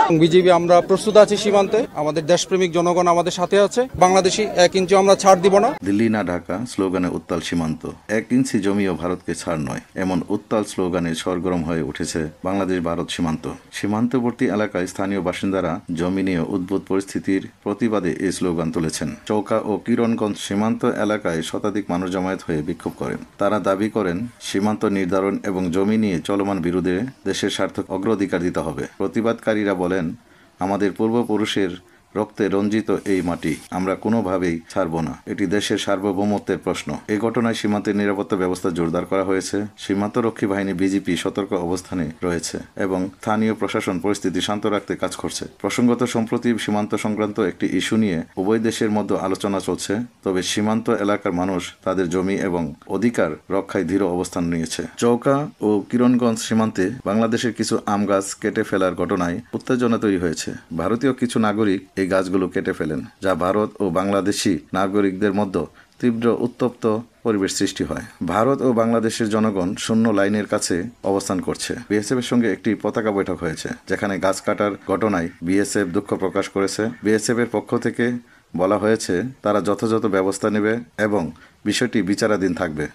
BJP আমরা প্রস্তুত আছি সীমান্তে, আমাদের দেশপ্রেমিক জনগণ আমাদের সাথে আছে। বাংলাদেশি 1 ইঞ্চি আমরা ছাড় দিব না। দিল্লি না ঢাকা স্লোগানে উত্তাল সীমান্ত, 1 ইঞ্চি জমিও ভারতকে ছাড় নয়, এমন উত্তাল স্লোগানে সরগরম হয়ে উঠেছে বাংলাদেশ ভারত সীমান্ত। সীমান্তবর্তী এলাকায় স্থানীয় বাসিন্দারা জমি নিয়ে উদ্ভূত পরিস্থিতির প্রতিবাদে এই স্লোগান তুলেছেন। চৌকা ও কিরণগঞ্জ সীমান্ত এলাকায় শতাধিক মানুষ জমায়েত হয়ে বিক্ষোভ করেন। তারা দাবি করেন সীমান্ত নির্ধারণ এবং জমি নিয়ে চলমান বিরোধে দেশের স্বার্থ অগ্রাধিকার দিতে হবে। প্রতিবাদকারীরা বলেন, আমাদের পূর্বপুরুষের রক্তে রঞ্জিত এই মাটি আমরা কোনোভাবেই ছাড়ব না। এটি দেশের সার্বভৌমত্বের প্রশ্ন। এই ঘটনায় সীমান্তের নিরাপত্তা ব্যবস্থা জোরদার করা হয়েছে। সীমান্তরক্ষী বাহিনী বিজিপি সতর্ক অবস্থানে রয়েছে এবং স্থানীয় প্রশাসন পরিস্থিতি শান্ত রাখতে কাজ করছে। প্রসঙ্গত, সম্প্রতি সীমান্ত সংক্রান্ত একটি ইস্যু নিয়ে উভয় দেশের মধ্যে আলোচনা চলছে। তবে সীমান্ত এলাকার মানুষ তাদের জমি এবং অধিকার রক্ষায় দৃঢ় অবস্থান নিয়েছে। চৌকা ও কিরণগঞ্জ সীমান্তে বাংলাদেশের কিছু আম গাছ কেটে ফেলার ঘটনায় উত্তেজনা তৈরি হয়েছে। ভারতীয় কিছু নাগরিক এই গাছগুলো কেটে ফেলেন, যা ভারত ও বাংলাদেশি নাগরিকদের মধ্যে তীব্র উত্তপ্ত পরিবেশ সৃষ্টি হয়। ভারত ও বাংলাদেশের জনগণ শূন্য লাইনের কাছে অবস্থান করছে। বিএসএফ এর সঙ্গে একটি পতাকা বৈঠক হয়েছে, যেখানে গাছ কাটার ঘটনায় বিএসএফ দুঃখ প্রকাশ করেছে। বিএসএফ এর পক্ষ থেকে বলা হয়েছে তারা যথাযথ ব্যবস্থা নেবে এবং বিষয়টি বিচারাধীন থাকবে।